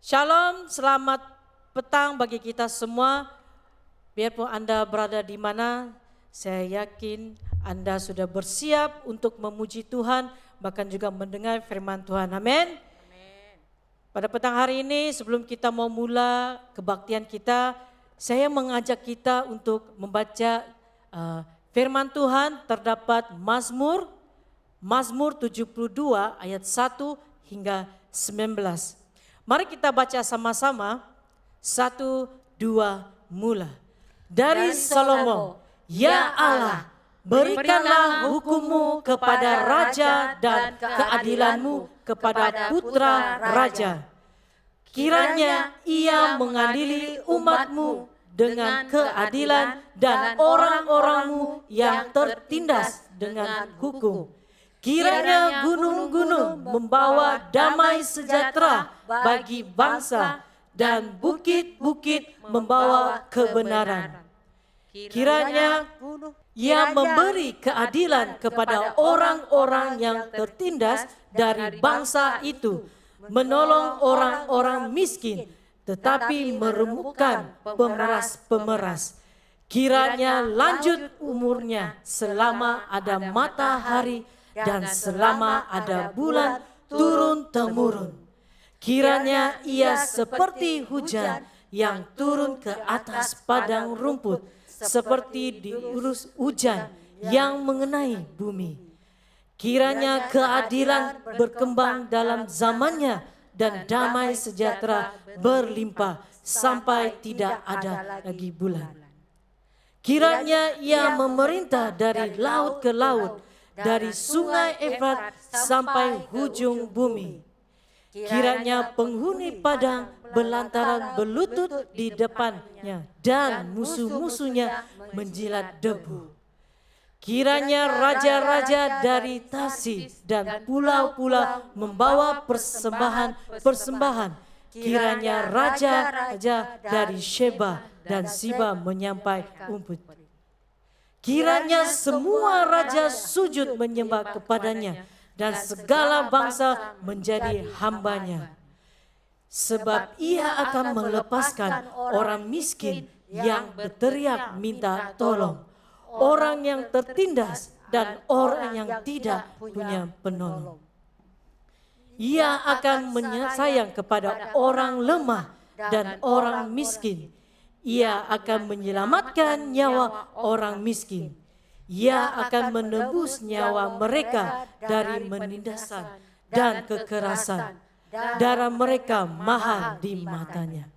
Shalom, selamat petang bagi kita semua. Biarpun Anda berada di mana, saya yakin Anda sudah bersiap untuk memuji Tuhan, bahkan juga mendengar firman Tuhan. Amin. Pada petang hari ini, sebelum kita mau mula kebaktian kita, saya mengajak kita untuk membaca firman Tuhan. Terdapat Mazmur 72 ayat 1 hingga 19. Mari kita baca sama-sama. 1, 2, mula. Dari Salomo, ya Allah, berikanlah hukum-Mu kepada raja dan keadilan-Mu kepada putra raja. Kiranya ia mengadili umat-Mu dengan keadilan dan orang-orang-Mu yang tertindas dengan hukum. Kiranya gunung-gunung membawa damai sejahtera bagi bangsa dan bukit-bukit membawa kebenaran. Kiranya ia memberi keadilan kepada orang-orang yang tertindas dari bangsa itu, menolong orang-orang miskin, tetapi meremukkan pemeras-pemeras. Kiranya lanjut umurnya selama ada matahari dan selama ada bulan turun-temurun. Kiranya ia seperti hujan yang turun ke atas padang rumput, seperti diurus hujan yang mengenai bumi. Kiranya keadilan berkembang dalam zamannya dan damai sejahtera berlimpah sampai tidak ada lagi bulan. Kiranya ia memerintah dari laut ke laut, dari sungai Efrat sampai hujung bumi. Kiranya penghuni padang berlantaran berlutut di depannya dan musuh-musuhnya menjilat debu. Kiranya raja-raja dari Tarsis dan pulau-pulau membawa persembahan. Kiranya raja-raja dari Sheba dan Siba menyampaikan umput. Kiranya semua raja sujud menyembah kepadanya dan segala bangsa menjadi hambanya. Sebab ia akan melepaskan orang miskin yang berteriak minta tolong, orang yang tertindas dan orang yang tidak punya penolong. Ia akan menyayang kepada orang lemah dan orang miskin. Ia akan menyelamatkan nyawa orang miskin. Ia akan menebus nyawa mereka dari penindasan dan kekerasan. Darah mereka mahal di matanya.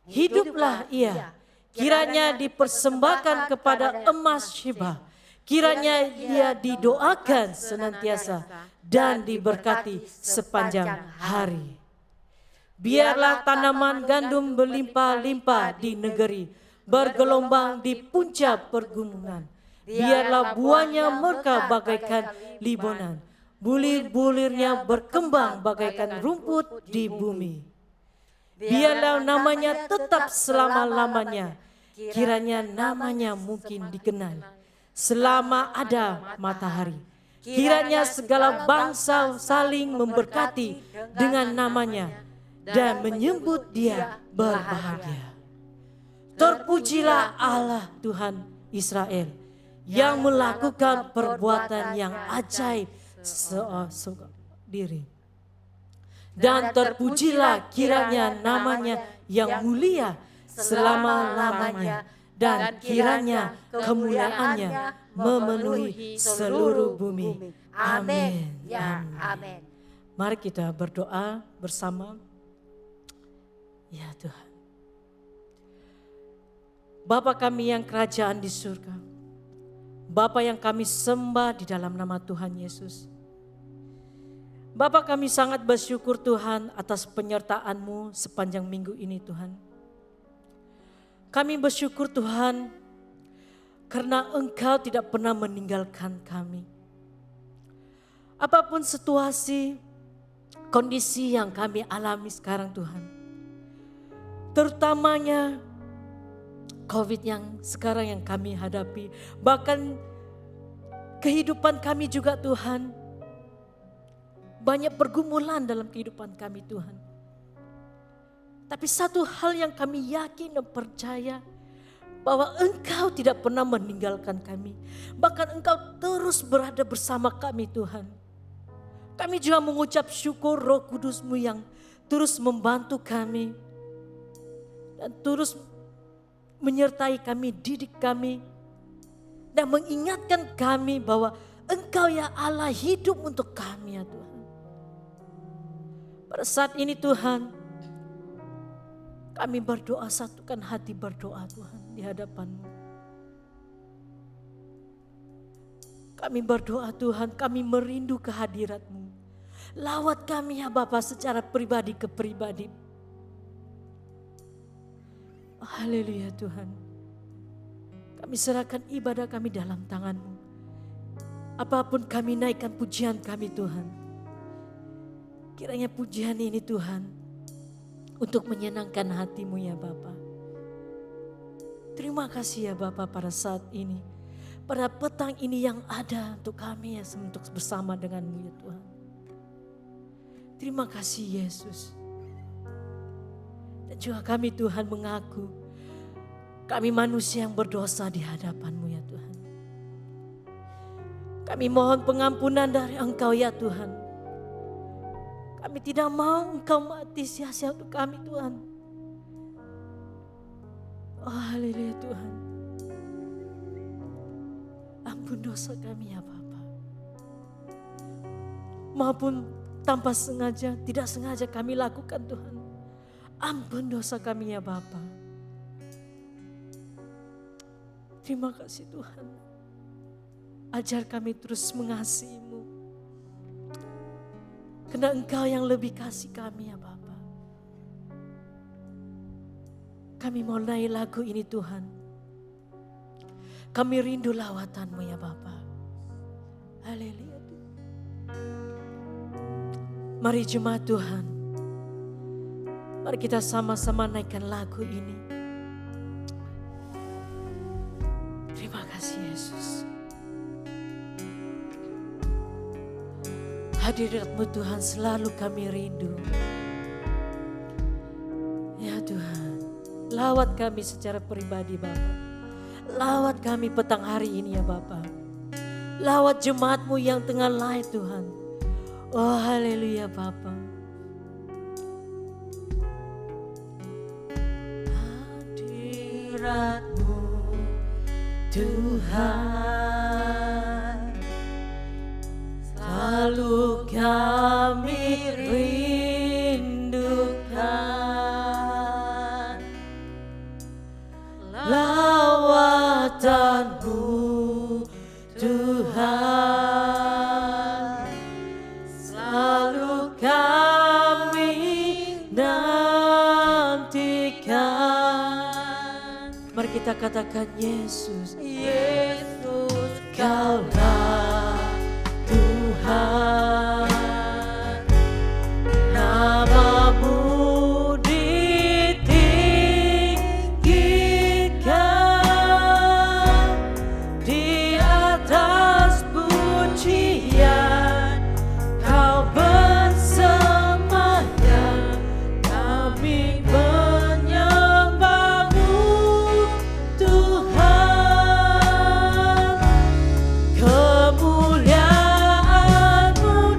Hiduplah ia, kiranya dipersembahkan kepada emas Sheba. Kiranya ia didoakan senantiasa dan diberkati sepanjang hari. Biarlah tanaman gandum berlimpah-limpah di negeri, bergelombang di puncak pergunungan. Biarlah buahnya mekar bagaikan libonan, bulir-bulirnya berkembang bagaikan rumput di bumi. Biarlah namanya tetap selama-lamanya, kiranya namanya mungkin dikenal selama ada matahari. Kiranya segala bangsa saling memberkati dengan namanya dan menyebut dia berbahagia. Terpujilah Allah Tuhan Israel yang melakukan perbuatan yang ajaib sendiri. Dan terpujilah kiranya namanya yang mulia selama-lamanya, dan kiranya kemuliaannya memenuhi seluruh bumi. Amin. Ya, amin. Mari kita berdoa bersama. Ya Tuhan, Bapa kami yang kerajaan di surga, Bapa yang kami sembah di dalam nama Tuhan Yesus. Bapa kami sangat bersyukur Tuhan atas penyertaan-Mu sepanjang minggu ini Tuhan. Kami bersyukur Tuhan karena Engkau tidak pernah meninggalkan kami. Apapun situasi, kondisi yang kami alami sekarang Tuhan. Terutamanya COVID yang sekarang yang kami hadapi. Bahkan kehidupan kami juga Tuhan. Banyak pergumulan dalam kehidupan kami Tuhan. Tapi satu hal yang kami yakin dan percaya, bahwa Engkau tidak pernah meninggalkan kami. Bahkan Engkau terus berada bersama kami Tuhan. Kami juga mengucap syukur Roh Kudus-Mu yang terus membantu kami. Dan terus menyertai kami, didik kami. Dan mengingatkan kami bahwa Engkau ya Allah hidup untuk kami ya Tuhan. Pada saat ini Tuhan, kami berdoa, satukan hati berdoa Tuhan di hadapan-Mu. Kami berdoa Tuhan, kami merindu kehadirat-Mu. Lawat kami ya Bapa secara pribadi ke pribadi. Haleluya Tuhan. Kami serahkan ibadah kami dalam tangan-Mu. Apapun kami naikkan pujian kami Tuhan. Kiranya pujian ini Tuhan untuk menyenangkan hati-Mu ya Bapa. Terima kasih ya Bapa pada saat ini. Pada petang ini yang ada untuk kami ya, untuk bersama dengan-Mu ya Tuhan. Terima kasih Yesus. Dan juga kami Tuhan mengaku, kami manusia yang berdosa di hadapan-Mu ya Tuhan. Kami mohon pengampunan dari Engkau ya Tuhan. Kami tidak mau Engkau mati sia-sia untuk kami Tuhan. Oh haleluya Tuhan. Ampun dosa kami ya Bapa. Maupun tanpa sengaja, tidak sengaja kami lakukan Tuhan. Ampun dosa kami ya Bapa. Terima kasih Tuhan. Ajar kami terus mengasihi-Mu. Karena Engkau yang lebih kasih kami ya Bapa. Kami mau naik lagu ini Tuhan. Kami rindu lawatan-Mu ya Bapa. Haleluya. Mari jemaat Tuhan. Mari kita sama-sama naikkan lagu ini. Terima kasih Yesus. Hadirat-Mu Tuhan selalu kami rindu. Ya Tuhan, lawat kami secara pribadi Bapa. Lawat kami petang hari ini ya Bapa. Lawat jemaat-Mu yang tengah live Tuhan. Oh haleluya Bapa. Hadirat-Mu Tuhan, selalu kami rindukan. Lawatan-Mu Tuhan, selalu kami nantikan. Mari kita katakan Yesus, Yesus Kaulah Tuhan, nama-Mu ditinggikan di atas pujian, Kau bersemayam, kami menyembah-Mu Tuhan. Kemuliaan-Mu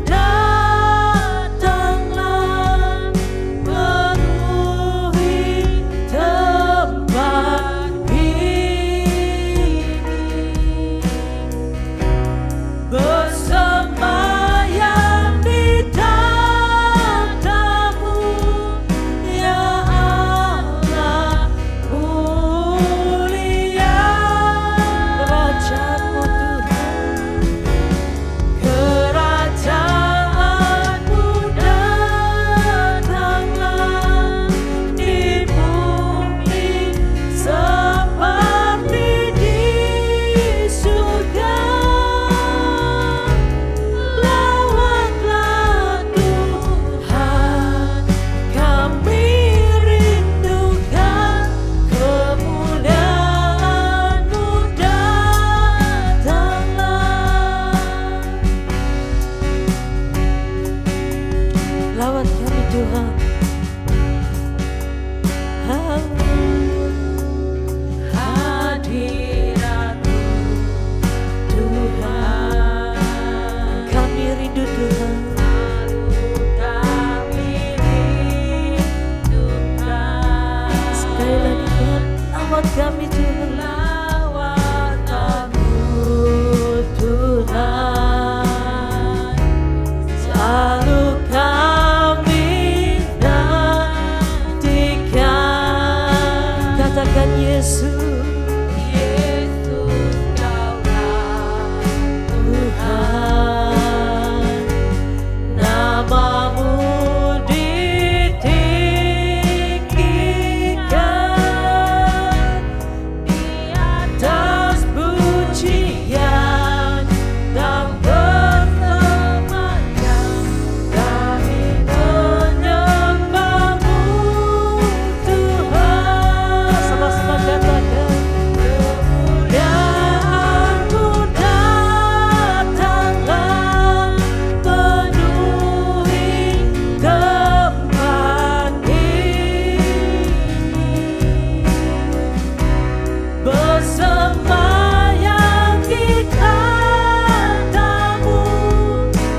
bersemayam di katamu,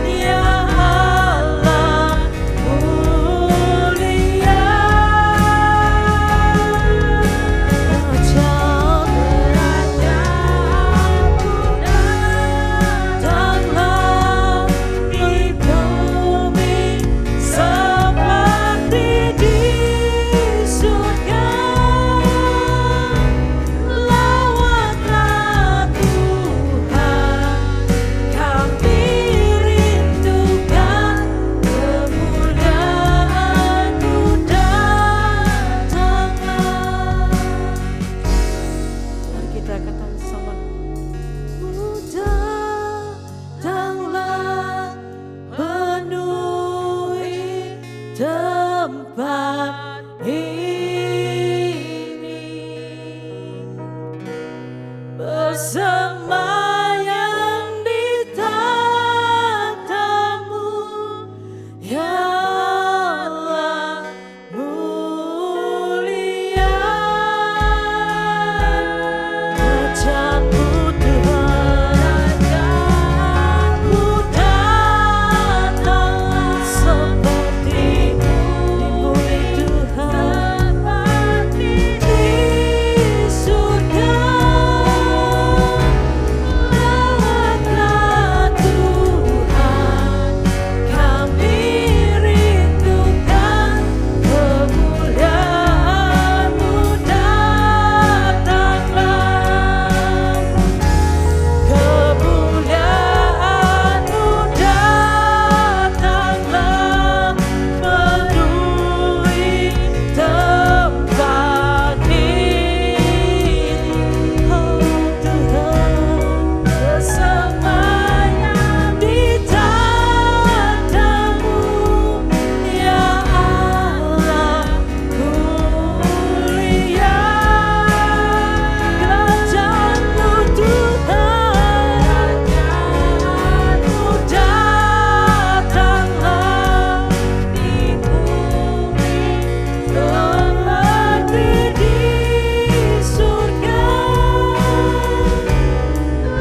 ya Allah mulia. Kerajaanmu datanglah di bumi seperti di surga. Lawatlah Tuhan, kami rindukan kemuliaan-Mu datanglah. Mari kita katakan sama, datanglah penuhi tempat ini, bersemayam di tatamu, ya Allah mulia. Kerajaanmu Tuhan, kerajaanmu datanglah seperti di bumi Tuhan, seperti di surga. Lawatlah Tuhan, kami rindukan kemuliaan-Mu datanglah. Kemuliaan-Mu datanglah penuhi tempat ini. Oh Tuhan, bersemayam di tatamu, ya Allah mulia. Kerajaanmu Tuhan, kerajaanmu datanglah di bumi seperti di surga.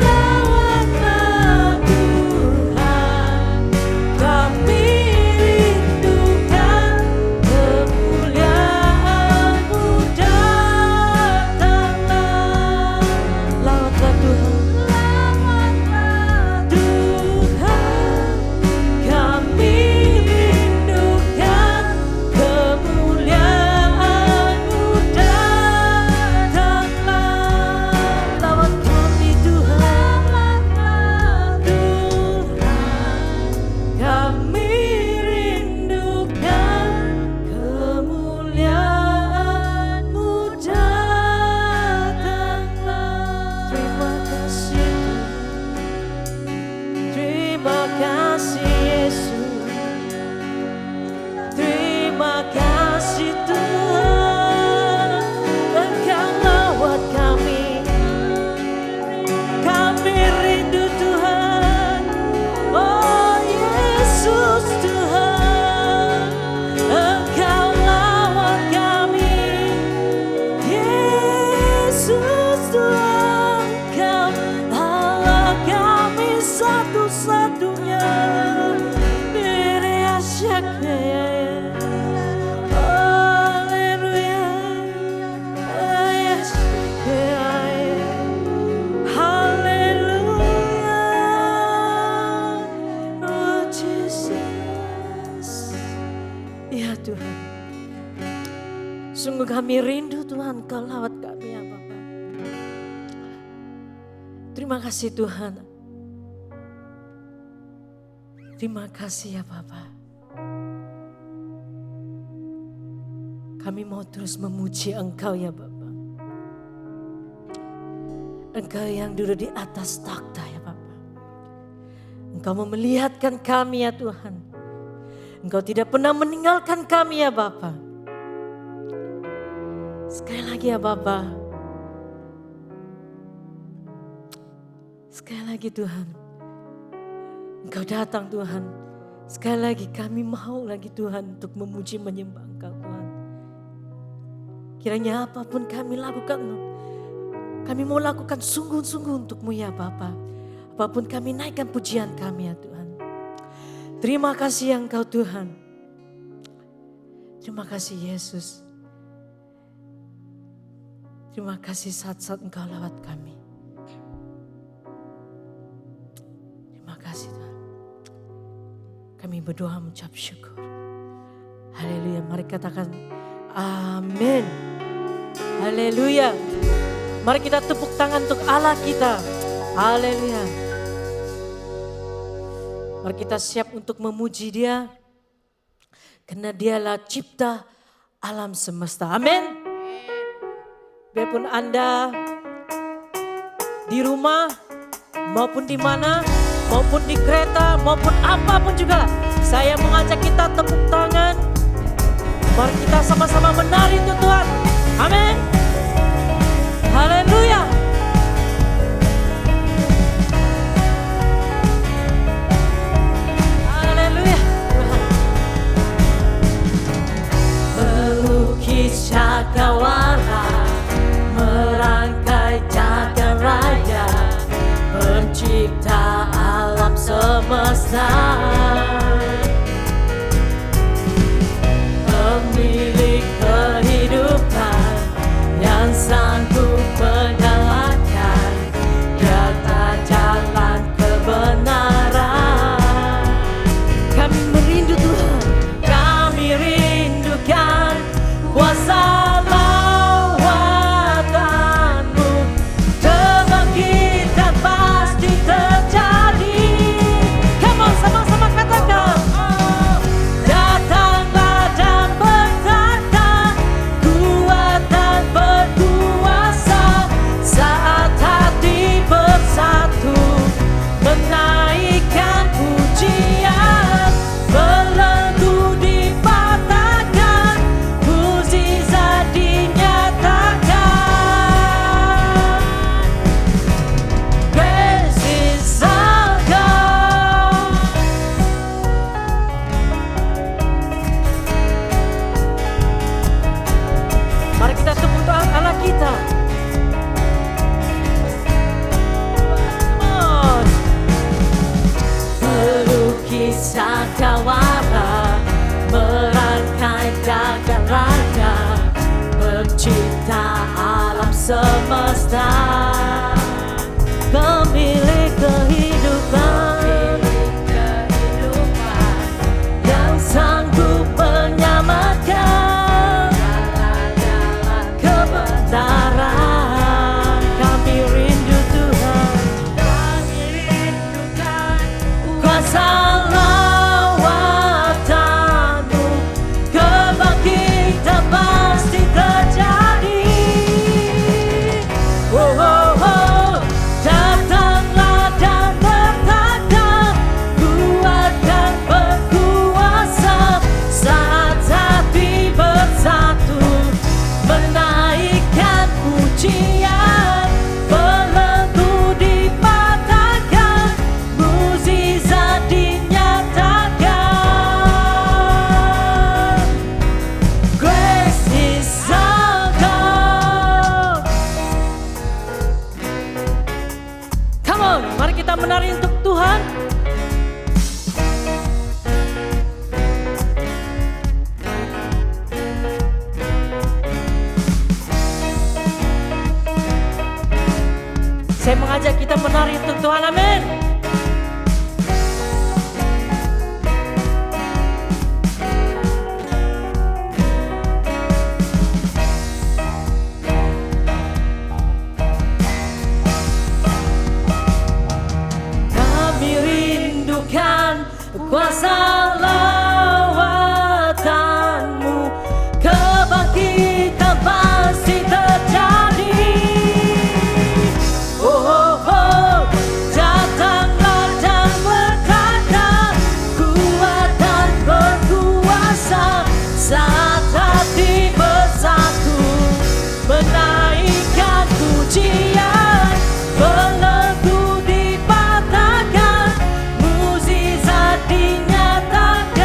Lawatlah Tuhan, kami rindukan kemuliaan-Mu datanglah. Lawatlah Tuhan, lawatlah Tuhan, kami rindukan kemuliaan-Mu datanglah. Lawat kami Tuhan, lawatlah Tuhan, kami rindukan kemuliaan-Mu datanglah. Terima kasih Tuhan, terima kasih Yesus, terima kasih Tuhan. Engkau lawat kami rindu Tuhan. Oh Yesus Tuhan, Engkau lawat kami. Yesus Tuhan, Engkau Allah kami satu-satunya. Diri asyaknya. Haleluya. Haleluya. Oh Jesus. Ya Tuhan, sungguh kami rindu Tuhan, Kau lawat kami ya Bapa. Terima kasih Tuhan. Terima kasih ya Bapa. Kami mau terus memuji Engkau ya Bapa. Engkau yang duduk di atas takhta ya Bapa. Engkau memelihatkan kami ya Tuhan. Engkau tidak pernah meninggalkan kami ya Bapa. Sekali lagi ya Bapa. Sekali lagi Tuhan. Engkau datang Tuhan. Sekali lagi kami mau lagi Tuhan untuk memuji menyembah Engkau Tuhan. Kiranya apapun kami lakukan, Kami mau lakukan sungguh-sungguh untuk-Mu ya Bapa. Apapun kami naikkan pujian kami ya Tuhan. Terima kasih Engkau Tuhan. Terima kasih Yesus. Terima kasih saat-saat Engkau lewat kami. Terima kasih Tuhan. Kami berdoa mengucap syukur. Haleluya. Mari katakan amin. Haleluya. Mari kita tepuk tangan untuk Allah kita. Haleluya. Mari kita siap untuk memuji Dia. Karena Dialah cipta alam semesta. Amin. Biarpun Anda di rumah maupun di mana, maupun di kereta, maupun apapun juga. Saya mengajak kita tepuk tangan. Mari kita sama-sama menari untuk Tuhan. Amin. Haleluya. Haleluya. Melukis cakrawala, merangkai jagat raya, pencipta alam semesta, pemilik kehidupan yang sanggup menyalakan nyata jalan kebenaran. Kami merindu Tuhan, kami rindukan kuasa lawatan-Mu, kebangkitan pasti terjadi. Come on, sama-sama katakan. Datanglah dan bertata, kuatan berkuasa, saat hati bersatu, menaikkan pujian, belenggu dipatahkan, mukjizat dinyatakan. Praise is our God. Mari kita tepuk tangan Allah kita. Come on. Melukis cakrawala, merangkai jagat raya, pencipta alam semesta, pemilik kehidupan yang sanggup menyamakan kebenaran. Kami rindu Tuhan, kami rindukan kuasa lawatan-Mu, kebangkitan pasti terjadi. Oh, oh, oh. Datanglah dan bertata, kuat dan berkuasa, saat hati bersatu, menaikkan pujian, belenggu dipatahkan, mukjizat dinyatakan. Grace is our God. Come on, mari kita menari untuk Tuhan. Saya mengajak kita menari untuk Tuhan, amin. Kami rindukan kuasa lawatan-Mu, kebangkitan pasti terjadi. Oh, oh, oh. Datanglah dan berkata, kuat dan berkuasa, saat hati bersatu, menaikkan pujian, belenggu dipatahkan, mukjizat dinyatakan.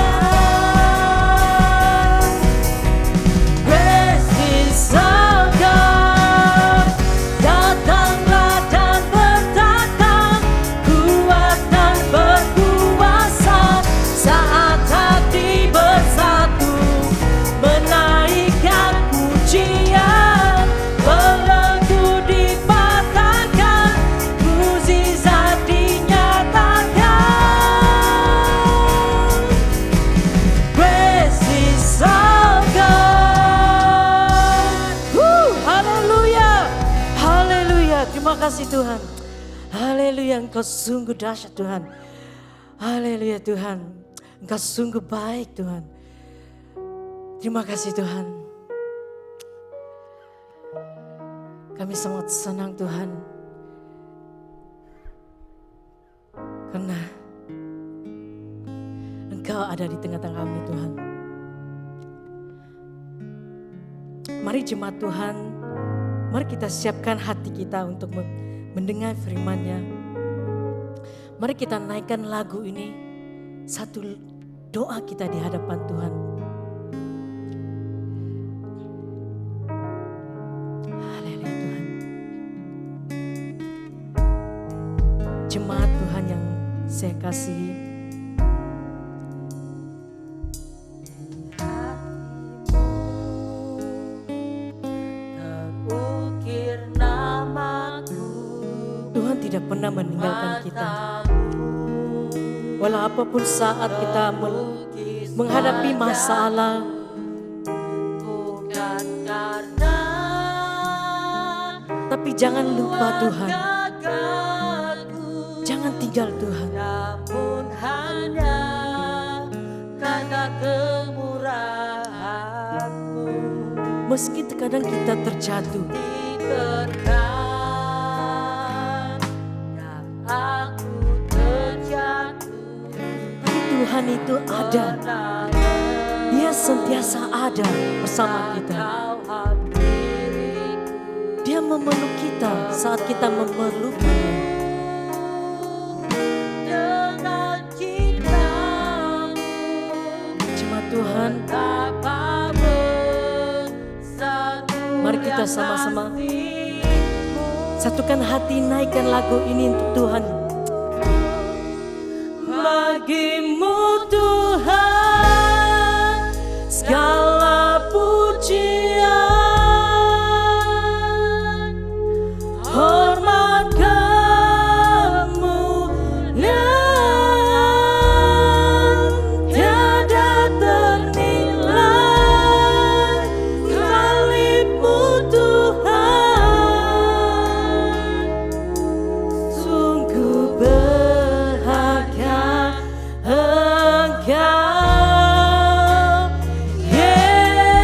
Haleluya, terima kasih Tuhan. Haleluya, Engkau sungguh dahsyat Tuhan. Haleluya Tuhan, Engkau sungguh baik Tuhan. Terima kasih Tuhan. Kami sangat senang Tuhan. Karena Engkau ada di tengah-tengah kami Tuhan. Mari jemaat Tuhan, mari kita siapkan hati kita untuk mendengar firman-Nya. Mari kita naikkan lagu ini, satu doa kita di hadapan Tuhan. Haleluya Tuhan. Jemaat Tuhan yang saya kasihi, Tuhan tidak pernah meninggalkan kita. Walau apapun saat kita menghadapi masalah, tapi jangan lupa Tuhan, jangan tinggal Tuhan. Namun hanya karena kemurahan-Mu, Meski terkadang kita terjatuh, diterkam dan aku terjatuh, tapi Tuhan itu ada. Dia sentiasa ada bersama kita. Dia memeluk kita saat kita memerlukannya. dengan cinta-Mu Jemaat Tuhan, betapa besar mari kita sama-sama kasih-Mu. satukan hati, naikkan lagu ini untuk Tuhan. Bagi-Mu Tuhan segala pujian, hormat kemuliaan, tiada ternilai salib-Mu Tuhan. Sungguh berharga Engkau, Yesus.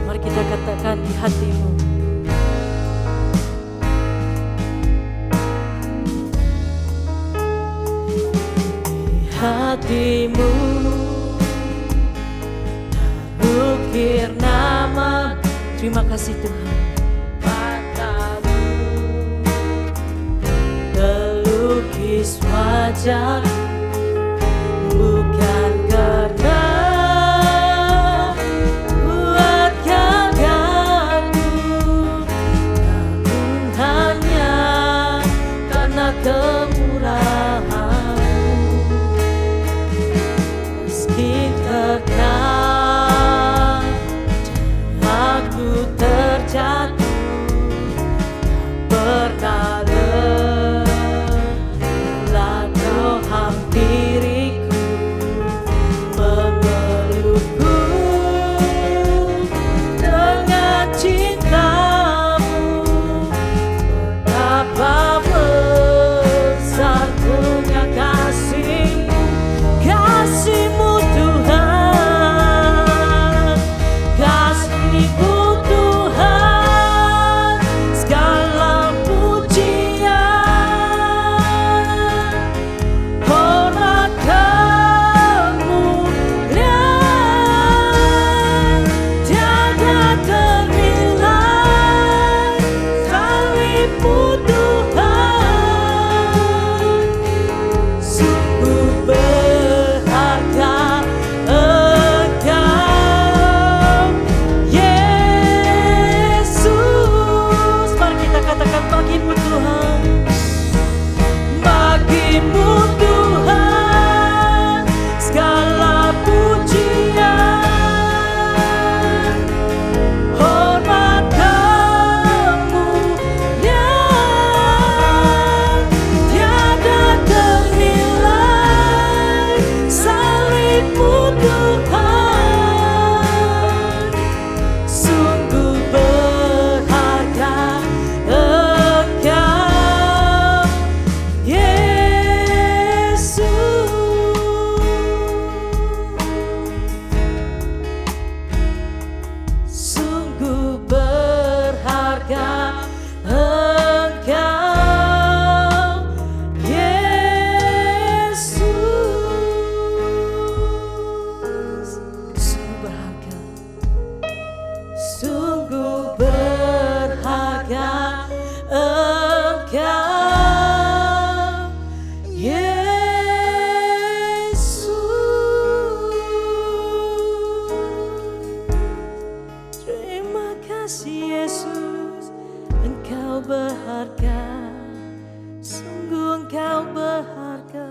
Mari kita katakan di hatimu. Di hatimu terukir nama. Terima kasih Tuhan. Pelukis wajah bukan karena kuat gagahku, namun hanya karena kemurahan-Mu. Meski terkam dan aku terjatuh, pernah lelah Kau hampiriku. kasih Yesus, Engkau berharga, sungguh Engkau berharga.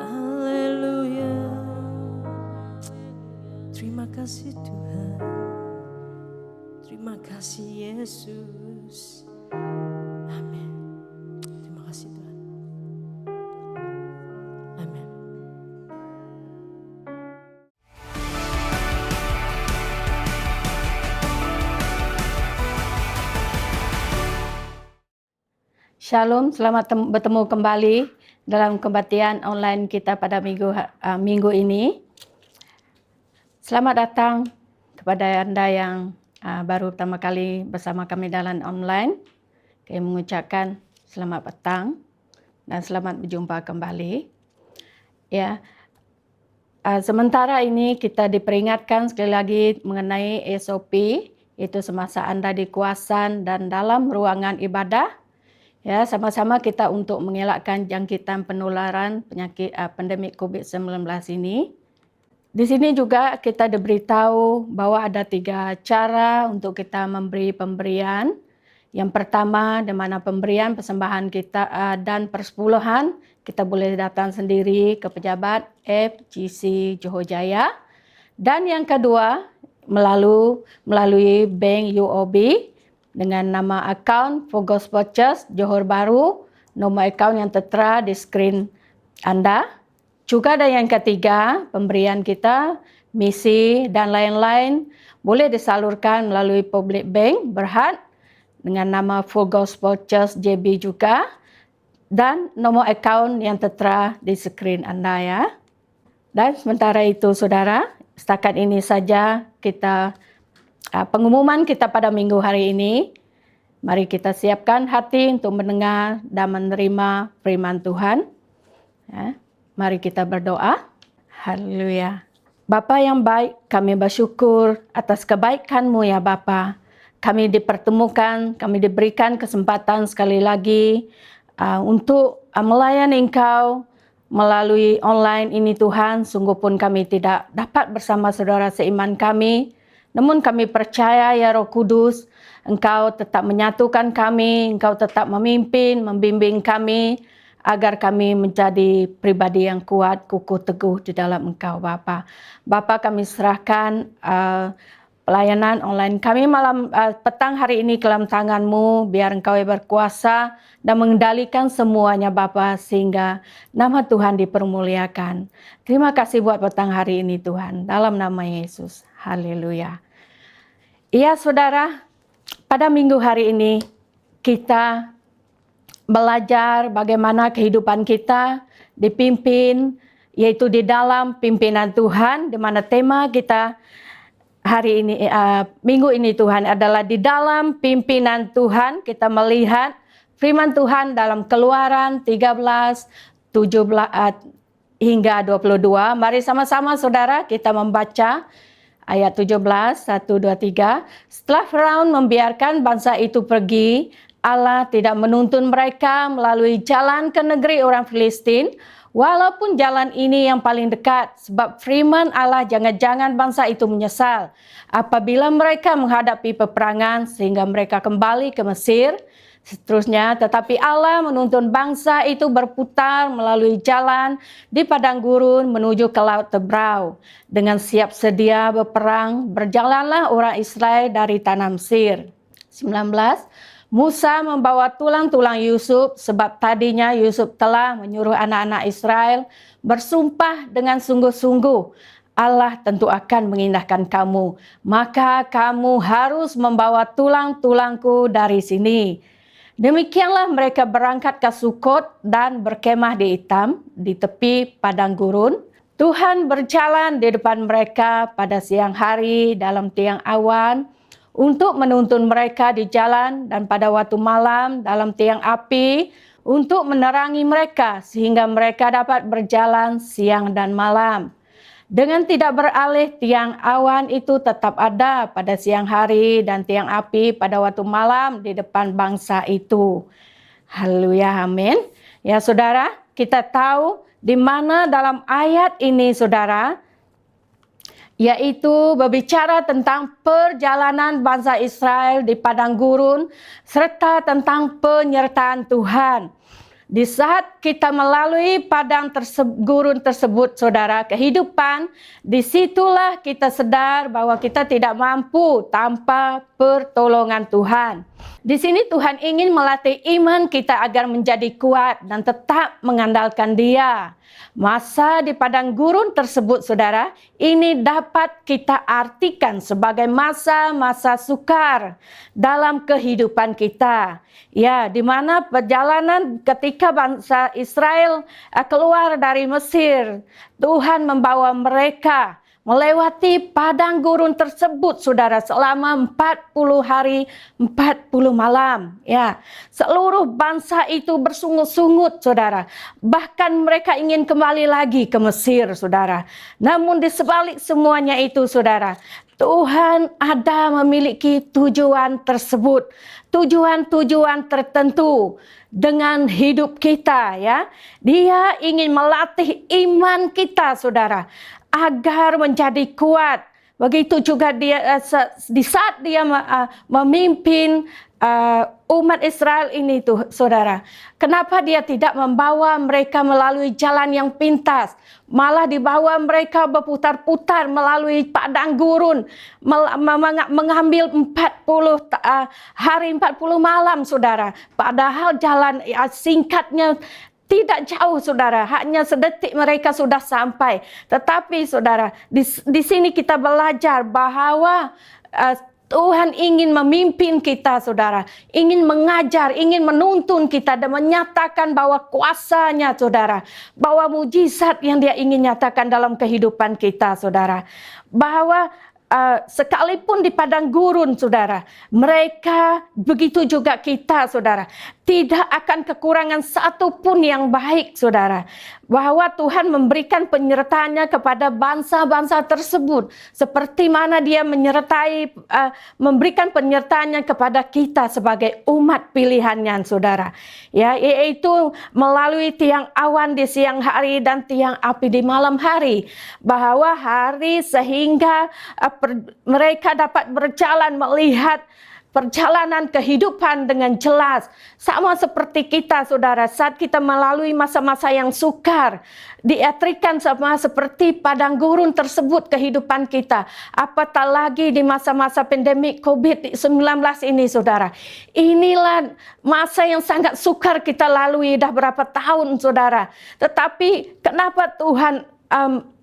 Haleluya. Terima kasih Tuhan, terima kasih Yesus. Amin. Terima kasih Tuhan. Amin. Shalom, selamat bertemu kembali dalam kebaktian online kita pada minggu ini. Selamat datang kepada Anda yang baru pertama kali bersama kami dalam online. Kami mengucapkan selamat petang dan selamat berjumpa kembali. Ya, sementara ini kita diperingatkan sekali lagi mengenai SOP, yaitu semasa Anda di kawasan dan dalam ruangan ibadah. Ya, sama-sama kita untuk mengelakkan jangkitan penularan penyakit pandemik COVID-19 ini. Di sini juga kita diberitahu bahwa ada 3 cara untuk kita memberi pemberian. Yang pertama, di mana pemberian persembahan kita dan persepuluhan kita boleh datang sendiri ke pejabat FGC Johor Jaya. Dan yang kedua, melalui bank UOB dengan nama akaun For Gospel Church Johor Bahru, nomor akaun yang tertera di skrin Anda. Juga ada yang ketiga, pemberian kita, misi dan lain-lain boleh disalurkan melalui Public Bank Berhad dengan nama For Gospel Church JB juga, dan nomor akaun yang tertera di skrin Anda ya. Dan sementara itu saudara, setakat ini saja kita pengumuman kita pada minggu hari ini. Mari kita siapkan hati untuk mendengar dan menerima firman Tuhan. Ya, mari kita berdoa. Haleluya. Bapa yang baik, kami bersyukur atas kebaikan-Mu ya Bapa. Kami dipertemukan, kami diberikan kesempatan sekali lagi untuk melayani Engkau melalui online ini Tuhan. Sungguh pun kami tidak dapat bersama saudara seiman kami. Namun kami percaya ya Roh Kudus, Engkau tetap menyatukan kami, Engkau tetap memimpin, membimbing kami, agar kami menjadi pribadi yang kuat, kukuh teguh di dalam Engkau Bapa. Bapa, kami serahkan pelayanan online kami petang hari ini ke dalam tangan-Mu, biar Engkau yang berkuasa dan mengendalikan semuanya Bapa, sehingga nama Tuhan dipermuliakan. Terima kasih buat petang hari ini Tuhan, dalam nama Yesus. Haleluya. Iya saudara, pada minggu hari ini kita belajar bagaimana kehidupan kita dipimpin, yaitu di dalam pimpinan Tuhan, di mana tema kita hari ini, minggu ini Tuhan adalah di dalam pimpinan Tuhan. Kita melihat firman Tuhan dalam Keluaran 13, 17 hingga 22. Mari sama-sama saudara kita membaca ayat 17, 1, 2, 3. Setelah Firaun membiarkan bangsa itu pergi, Allah tidak menuntun mereka melalui jalan ke negeri orang Filistin, walaupun jalan ini yang paling dekat, sebab firman Allah jangan-jangan bangsa itu menyesal apabila mereka menghadapi peperangan sehingga mereka kembali ke Mesir. Seterusnya, tetapi Allah menuntun bangsa itu berputar melalui jalan di padang gurun menuju ke Laut Tebrau. Dengan siap sedia berperang, berjalanlah orang Israel dari tanah Mesir. 19. Musa membawa tulang-tulang Yusuf, sebab tadinya Yusuf telah menyuruh anak-anak Israel bersumpah dengan sungguh-sungguh, Allah tentu akan mengindahkan kamu, maka kamu harus membawa tulang-tulangku dari sini. Demikianlah mereka berangkat ke Sukot dan berkemah di Etam, di tepi padang gurun. Tuhan berjalan di depan mereka pada siang hari dalam tiang awan untuk menuntun mereka di jalan, dan pada waktu malam dalam tiang api untuk menerangi mereka sehingga mereka dapat berjalan siang dan malam. Dengan tidak beralih, tiang awan itu tetap ada pada siang hari dan tiang api pada waktu malam di depan bangsa itu. Haleluya, amin. Ya saudara, kita tahu di mana dalam ayat ini saudara, yaitu berbicara tentang perjalanan bangsa Israel di padang gurun serta tentang penyertaan Tuhan. Di saat kita melalui padang gurun tersebut, saudara, kehidupan, disitulah kita sadar bahwa kita tidak mampu tanpa pertolongan Tuhan. Di sini Tuhan ingin melatih iman kita agar menjadi kuat dan tetap mengandalkan Dia. Masa di padang gurun tersebut, saudara, ini dapat kita artikan sebagai masa-masa sukar dalam kehidupan kita. Ya, di mana perjalanan ketika bangsa Israel keluar dari Mesir, Tuhan membawa mereka melewati padang gurun tersebut, saudara, selama 40 hari, 40 malam. Ya, seluruh bangsa itu bersungut-sungut, saudara. Bahkan mereka ingin kembali lagi ke Mesir, saudara. Namun di sebalik semuanya itu, saudara, Tuhan ada memiliki tujuan tersebut. Tujuan-tujuan tertentu dengan hidup kita, ya. Dia ingin melatih iman kita, saudara, agar menjadi kuat. Begitu juga dia di saat dia memimpin umat Israel ini tuh, saudara. Kenapa dia tidak membawa mereka melalui jalan yang pintas, malah dibawa mereka berputar-putar melalui padang gurun, mengambil 40 hari 40 malam, saudara. Padahal jalan singkatnya tidak jauh, saudara, hanya sedetik mereka sudah sampai. Tetapi, saudara, di sini kita belajar bahwa Tuhan ingin memimpin kita, saudara, ingin mengajar, ingin menuntun kita dan menyatakan bahwa kuasanya, saudara, bahwa mujizat yang Dia ingin nyatakan dalam kehidupan kita, saudara, bahwa sekalipun di padang gurun, saudara, mereka, begitu juga kita, saudara, tidak akan kekurangan satu pun yang baik, saudara. Bahwa Tuhan memberikan penyertaannya kepada bangsa-bangsa tersebut, seperti mana Dia menyertai, memberikan penyertaannya kepada kita sebagai umat pilihannya, saudara. Ya, yaitu melalui tiang awan di siang hari dan tiang api di malam hari. Bahwa hari sehingga mereka dapat berjalan melihat perjalanan kehidupan dengan jelas. Sama seperti kita, saudara, saat kita melalui masa-masa yang sukar, diartikan sama seperti padang gurun tersebut kehidupan kita. Apatah lagi di masa-masa pandemik COVID-19 ini, saudara. Inilah masa yang sangat sukar kita lalui dah berapa tahun, saudara. Tetapi kenapa Tuhan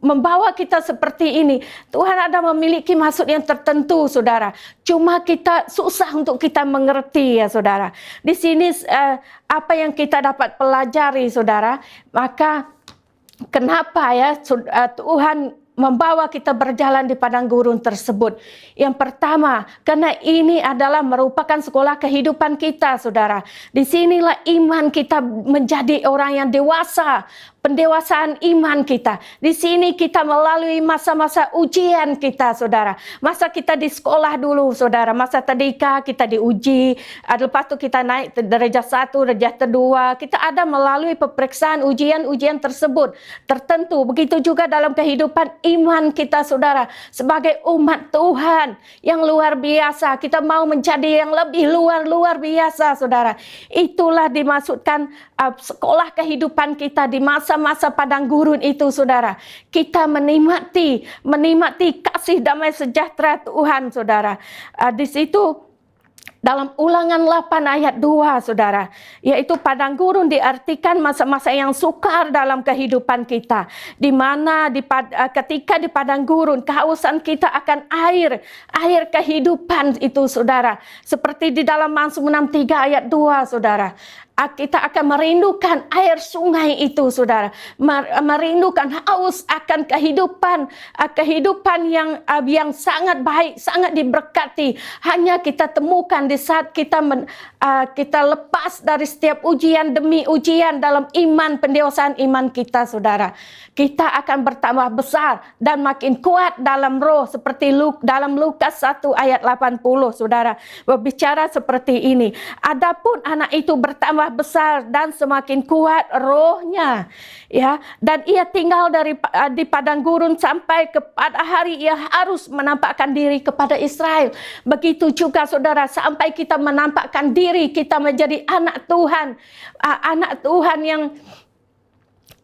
membawa kita seperti ini? Tuhan ada memiliki maksud yang tertentu, saudara. Cuma kita susah untuk kita mengerti, ya, saudara. Di sini apa yang kita dapat pelajari, saudara, maka kenapa, ya, Tuhan membawa kita berjalan di padang gurun tersebut. Yang pertama, karena ini adalah merupakan sekolah kehidupan kita, saudara. Disinilah iman kita menjadi orang yang dewasa, pendewasaan iman kita. Di sini kita melalui masa-masa ujian kita, saudara. Masa kita di sekolah dulu, saudara. Masa tadika kita diuji, lepas itu kita naik derajat 1, derajat 2. Kita ada melalui peperiksaan ujian-ujian tersebut tertentu. Begitu juga dalam kehidupan iman kita, saudara. Sebagai umat Tuhan yang luar biasa, kita mau menjadi yang lebih luar biasa, saudara. Itulah dimaksudkan sekolah kehidupan kita di masa-masa padang gurun itu, saudara. Kita menikmati kasih damai sejahtera Tuhan, saudara. Di situ dalam Ulangan 8 ayat 2, saudara, yaitu padang gurun diartikan masa-masa yang sukar dalam kehidupan kita, di mana ketika di padang gurun kehausan kita akan air kehidupan itu, saudara. Seperti di dalam Mazmur 63 ayat 2, saudara. Kita akan merindukan air sungai itu, saudara. Merindukan haus akan kehidupan yang sangat baik, sangat diberkati. Hanya kita temukan di saat kita lepas dari setiap ujian demi ujian dalam iman, pendewasaan iman kita, saudara. Kita akan bertambah besar dan makin kuat dalam roh, seperti dalam Lukas 1 ayat 80, saudara. Berbicara seperti ini. Adapun anak itu bertambah bertambah besar dan semakin kuat rohnya, ya. Dan ia tinggal di padang gurun sampai kepada hari ia harus menampakkan diri kepada Israel. Begitu juga saudara, sampai kita menampakkan diri kita menjadi anak Tuhan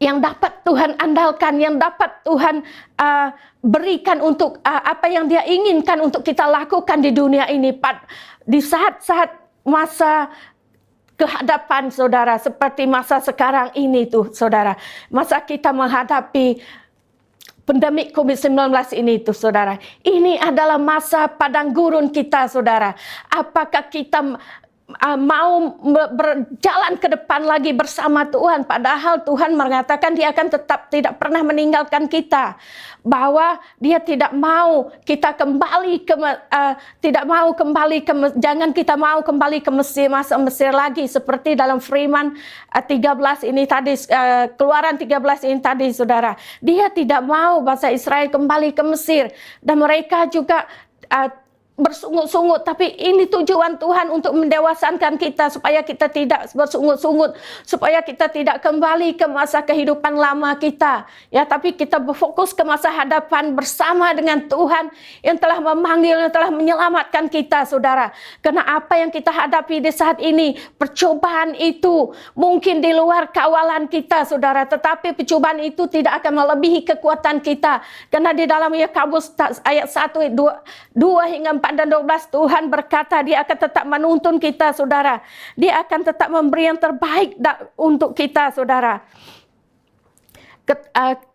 yang dapat Tuhan andalkan, yang dapat Tuhan berikan untuk apa yang Dia inginkan untuk kita lakukan di dunia ini. Di saat-saat masa kehadapan saudara, seperti masa sekarang ini tuh saudara, masa kita menghadapi pandemi COVID-19 ini tuh saudara, ini adalah masa padang gurun kita saudara. Apakah kita mau berjalan ke depan lagi bersama Tuhan, padahal Tuhan mengatakan Dia akan tetap tidak pernah meninggalkan kita, bahwa Dia tidak mau kita kembali jangan kita mau kembali ke Mesir, masa Mesir lagi, seperti dalam Firman 13 ini tadi, Keluaran 13 ini tadi saudara. Dia tidak mau bangsa Israel kembali ke Mesir, dan mereka juga bersungut-sungut, tapi ini tujuan Tuhan untuk mendewasakan kita supaya kita tidak bersungut-sungut, supaya kita tidak kembali ke masa kehidupan lama kita, ya, tapi kita berfokus ke masa hadapan bersama dengan Tuhan yang telah memanggil, yang telah menyelamatkan kita saudara. Karena apa yang kita hadapi di saat ini, percobaan itu mungkin di luar kawalan kita saudara, tetapi percobaan itu tidak akan melebihi kekuatan kita, karena di dalam Yakobus ayat 1, 2 hingga 4 dan 12 Tuhan berkata Dia akan tetap menuntun kita saudara. Dia akan tetap memberi yang terbaik untuk kita saudara.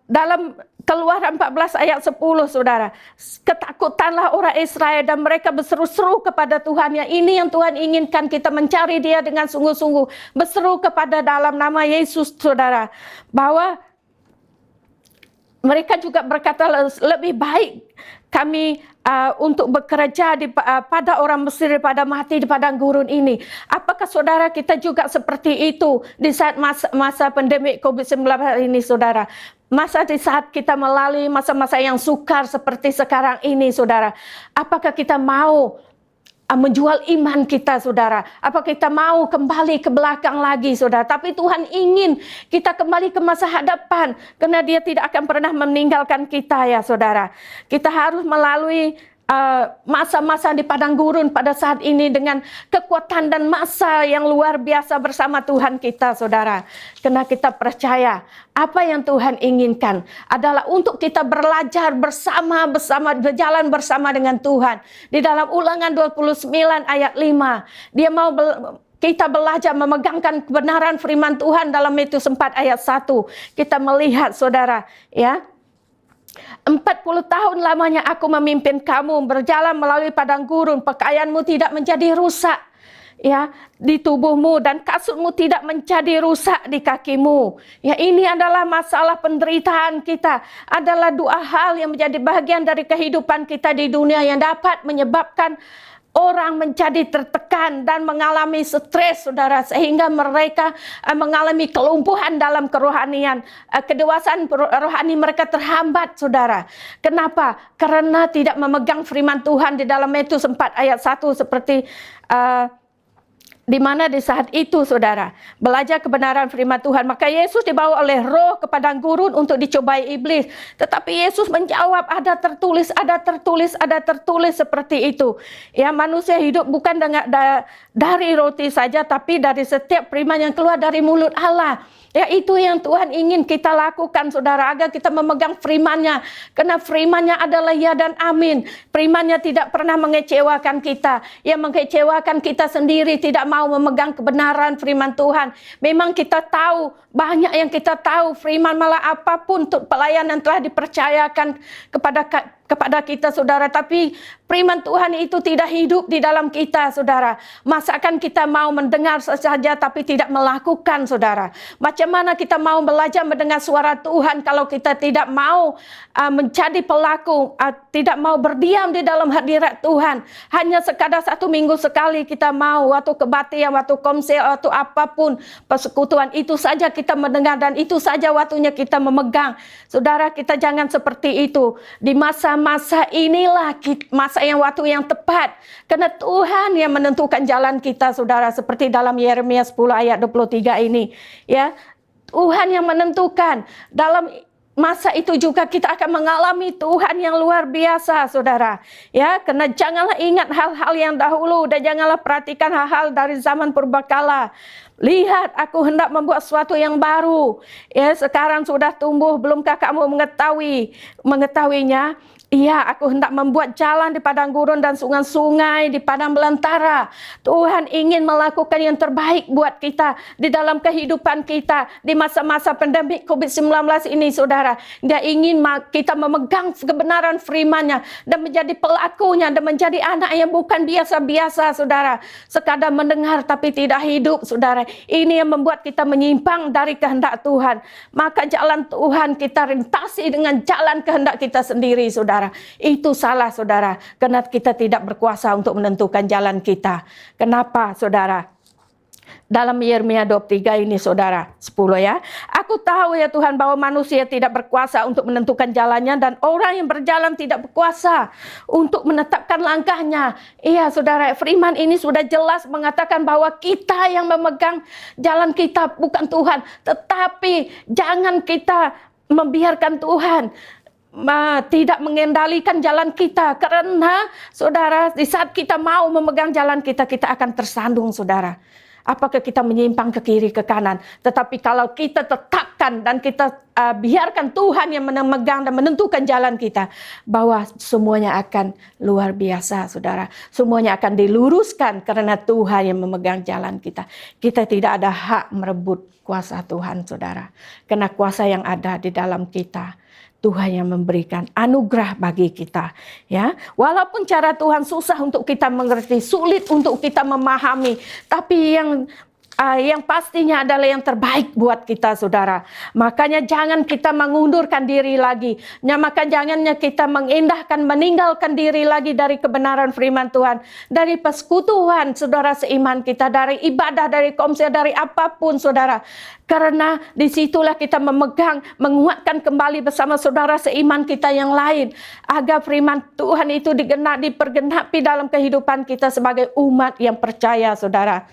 Dalam Keluaran 14 ayat 10 saudara, ketakutanlah orang Israel dan mereka berseru-seru kepada Tuhan. Yang ini yang Tuhan inginkan, kita mencari Dia dengan sungguh-sungguh, berseru kepada dalam nama Yesus saudara, bahwa mereka juga berkata lebih baik kami untuk bekerja pada orang Mesir daripada mati di padang gurun ini. Apakah saudara kita juga seperti itu di saat masa pandemi COVID-19 ini saudara? Di saat kita melalui masa-masa yang sukar seperti sekarang ini saudara, apakah kita mau menjual iman kita saudara? Apa kita mau kembali ke belakang lagi saudara? Tapi Tuhan ingin kita kembali ke masa hadapan, karena Dia tidak akan pernah meninggalkan kita ya saudara. Kita harus melalui masa-masa di padang gurun pada saat ini dengan kekuatan dan masa yang luar biasa bersama Tuhan kita saudara. Karena kita percaya apa yang Tuhan inginkan adalah untuk kita belajar bersama berjalan bersama dengan Tuhan. Di dalam Ulangan 29 ayat 5, Dia mau kita belajar memegangkan kebenaran firman Tuhan. Dalam Matius 4 ayat 1 kita melihat saudara, ya, 40 tahun lamanya aku memimpin kamu berjalan melalui padang gurun, pakaianmu tidak menjadi rusak, ya, di tubuhmu, dan kasutmu tidak menjadi rusak di kakimu. Ya, ini adalah masalah penderitaan kita, adalah dua hal yang menjadi bagian dari kehidupan kita di dunia yang dapat menyebabkan orang menjadi tertekan dan mengalami stres saudara, sehingga mereka mengalami kelumpuhan dalam kerohanian. Kedewasaan rohani mereka terhambat saudara. Kenapa? Karena tidak memegang firman Tuhan di dalam Matius 4 ayat 1, seperti di mana di saat itu saudara belajar kebenaran firman Tuhan, maka Yesus dibawa oleh Roh ke padang gurun untuk dicobai iblis. Tetapi Yesus menjawab, ada tertulis seperti itu. Ya, manusia hidup bukan dari roti saja, tapi dari setiap firman yang keluar dari mulut Allah. Ya, itu yang Tuhan ingin kita lakukan saudara, agar kita memegang firman-Nya. Karena firman-Nya adalah ya dan amin. Firman-Nya tidak pernah mengecewakan kita. Yang mengecewakan kita sendiri tidak mau memegang kebenaran firman Tuhan. Memang kita tahu, banyak yang kita tahu firman, malah apapun untuk pelayanan telah dipercayakan kepada kita saudara, tapi firman Tuhan itu tidak hidup di dalam kita saudara. Masakan kita mau mendengar saja tapi tidak melakukan saudara? Macam mana kita mau belajar mendengar suara Tuhan kalau kita tidak mau menjadi pelaku, tidak mau berdiam di dalam hadirat Tuhan? Hanya sekadar 1 minggu sekali kita mau, waktu kebaktian, waktu komsel, waktu apapun persekutuan, itu saja kita mendengar dan itu saja waktunya kita memegang. Saudara, kita jangan seperti itu. Di masa dalam masa inilah masa yang waktu yang tepat. Karena Tuhan yang menentukan jalan kita, saudara. Seperti dalam Yeremia 10 ayat 23 ini. Ya, Tuhan yang menentukan. Dalam masa itu juga kita akan mengalami Tuhan yang luar biasa, saudara. Ya, karena janganlah ingat hal-hal yang dahulu dan janganlah perhatikan hal-hal dari zaman purbakala. Lihat, aku hendak membuat sesuatu yang baru. Ya, sekarang sudah tumbuh, belumkah kamu mengetahuinya? Iya, aku hendak membuat jalan di padang gurun dan sungai-sungai di padang belantara. Tuhan ingin melakukan yang terbaik buat kita di dalam kehidupan kita di masa-masa pandemik COVID-19 ini, saudara. Dia ingin kita memegang kebenaran firman-Nya dan menjadi pelakunya dan menjadi anak yang bukan biasa-biasa, saudara. Sekadar mendengar tapi tidak hidup, saudara. Ini yang membuat kita menyimpang dari kehendak Tuhan. Maka jalan Tuhan kita rintasi dengan jalan kehendak kita sendiri, saudara. Itu salah, saudara, karena kita tidak berkuasa untuk menentukan jalan kita. Kenapa, saudara? Dalam Yeremia 23 ini, saudara, 10 ya. Aku tahu ya Tuhan bahwa manusia tidak berkuasa untuk menentukan jalannya dan orang yang berjalan tidak berkuasa untuk menetapkan langkahnya. Iya, saudara, firman ini sudah jelas mengatakan bahwa kita yang memegang jalan kita, bukan Tuhan. Tetapi jangan kita membiarkan Tuhan tidak mengendalikan jalan kita, karena saudara, di saat kita mau memegang jalan kita, kita akan tersandung, saudara. Apakah kita menyimpang ke kiri ke kanan? Tetapi kalau kita tetapkan dan kita biarkan Tuhan yang memegang dan menentukan jalan kita, bahwa semuanya akan luar biasa, saudara. Semuanya akan diluruskan karena Tuhan yang memegang jalan kita. Kita tidak ada hak merebut kuasa Tuhan, saudara. Karena kuasa yang ada di dalam kita, Tuhan yang memberikan anugerah bagi kita, ya. Walaupun cara Tuhan susah untuk kita mengerti, sulit untuk kita memahami, tapi yang pastinya adalah yang terbaik buat kita, saudara. Makanya jangan kita mengundurkan diri lagi. Maka jangannya kita meninggalkan diri lagi dari kebenaran firman Tuhan, dari persekutuan saudara seiman kita, dari ibadah, dari komsel, dari apapun, saudara. Karena disitulah kita menguatkan kembali bersama saudara seiman kita yang lain, agar firman Tuhan itu dipergenapi dalam kehidupan kita sebagai umat yang percaya, saudara.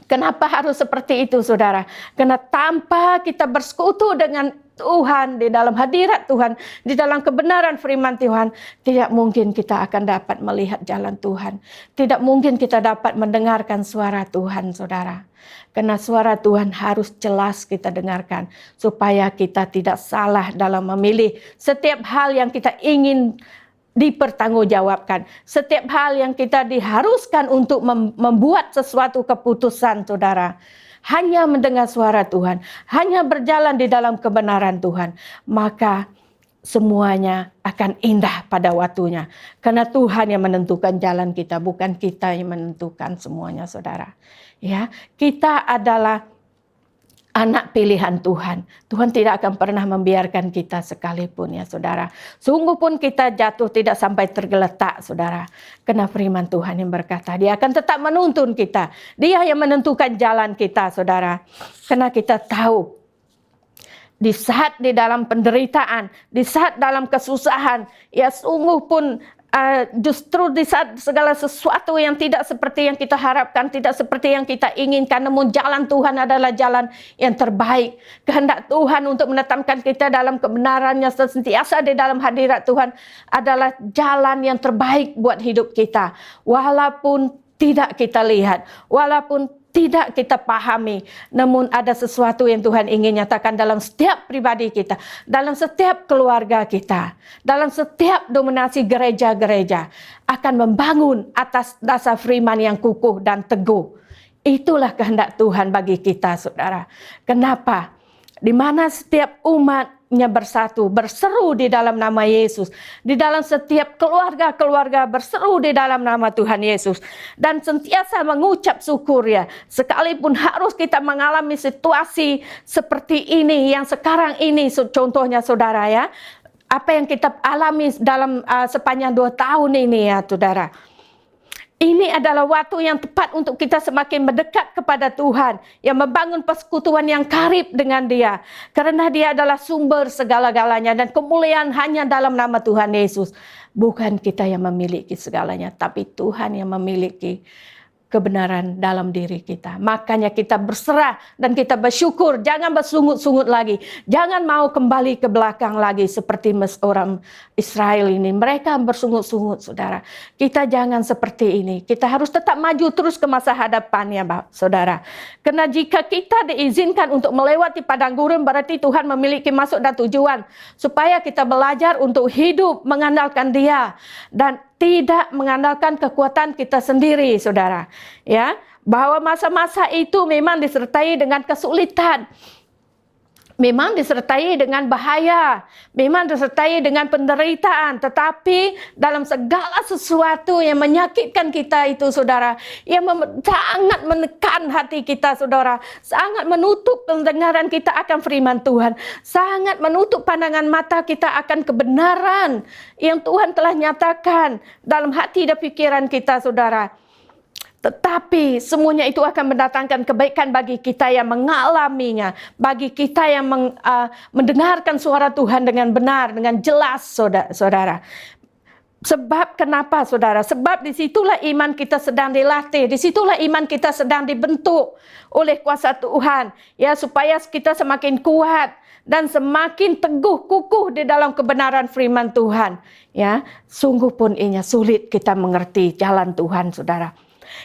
Kenapa harus seperti itu, saudara? Karena tanpa kita bersekutu dengan Tuhan, di dalam hadirat Tuhan, di dalam kebenaran firman Tuhan, tidak mungkin kita akan dapat melihat jalan Tuhan. Tidak mungkin kita dapat mendengarkan suara Tuhan, saudara. Karena suara Tuhan harus jelas kita dengarkan, supaya kita tidak salah dalam memilih setiap hal yang kita ingin dipertanggungjawabkan. Setiap hal yang kita diharuskan untuk membuat sesuatu keputusan, saudara. Hanya mendengar suara Tuhan, hanya berjalan di dalam kebenaran Tuhan, maka semuanya akan indah pada waktunya. Karena Tuhan yang menentukan jalan kita, bukan kita yang menentukan semuanya, saudara. Ya, kita adalah anak pilihan Tuhan. Tuhan tidak akan pernah membiarkan kita sekalipun, ya saudara. Sungguh pun kita jatuh tidak sampai tergeletak, saudara. Karena firman Tuhan yang berkata, Dia akan tetap menuntun kita. Dia yang menentukan jalan kita, saudara. Karena kita tahu, di saat di dalam penderitaan, di saat dalam kesusahan, ya sungguh pun justru di saat segala sesuatu yang tidak seperti yang kita harapkan, tidak seperti yang kita inginkan, namun jalan Tuhan adalah jalan yang terbaik. Kehendak Tuhan untuk menetapkan kita dalam kebenarannya senantiasa di dalam hadirat Tuhan adalah jalan yang terbaik buat hidup kita. Walaupun tidak kita lihat, walaupun tidak kita pahami, namun ada sesuatu yang Tuhan ingin nyatakan dalam setiap pribadi kita, dalam setiap keluarga kita, dalam setiap dominasi gereja-gereja, akan membangun atas dasar firman yang kukuh dan teguh. Itulah kehendak Tuhan bagi kita, saudara. Kenapa? Di mana setiap umatnya bersatu, berseru di dalam nama Yesus. Di dalam setiap keluarga-keluarga berseru di dalam nama Tuhan Yesus. Dan sentiasa mengucap syukur, ya. Sekalipun harus kita mengalami situasi seperti ini, yang sekarang ini contohnya, saudara, ya. Apa yang kita alami dalam sepanjang 2 tahun ini, ya saudara. Ini adalah waktu yang tepat untuk kita semakin mendekat kepada Tuhan, yang membangun persekutuan yang karib dengan Dia. Karena Dia adalah sumber segala-galanya dan kemuliaan hanya dalam nama Tuhan Yesus. Bukan kita yang memiliki segalanya, tapi Tuhan yang memiliki kebenaran dalam diri kita. Makanya kita berserah dan kita bersyukur. Jangan bersungut-sungut lagi. Jangan mau kembali ke belakang lagi seperti orang Israel ini. Mereka bersungut-sungut, saudara. Kita jangan seperti ini. Kita harus tetap maju terus ke masa hadapan ya, saudara. Karena jika kita diizinkan untuk melewati padang gurun, berarti Tuhan memiliki maksud dan tujuan. Supaya kita belajar untuk hidup mengandalkan Dia. Dan tidak mengandalkan kekuatan kita sendiri, saudara. Ya, bahwa masa-masa itu memang disertai dengan kesulitan, memang disertai dengan bahaya, memang disertai dengan penderitaan. Tetapi dalam segala sesuatu yang menyakitkan kita itu, saudara, yang sangat menekan hati kita, saudara, sangat menutup pendengaran kita akan firman Tuhan, sangat menutup pandangan mata kita akan kebenaran yang Tuhan telah nyatakan dalam hati dan pikiran kita, saudara. Tetapi semuanya itu akan mendatangkan kebaikan bagi kita yang mengalaminya, bagi kita yang mendengarkan suara Tuhan dengan benar, dengan jelas, saudara. Sebab kenapa, saudara? Sebab disitulah iman kita sedang dilatih, disitulah iman kita sedang dibentuk oleh kuasa Tuhan, ya, supaya kita semakin kuat dan semakin teguh kukuh di dalam kebenaran firman Tuhan. Ya, sungguh pun ini sulit kita mengerti jalan Tuhan, saudara.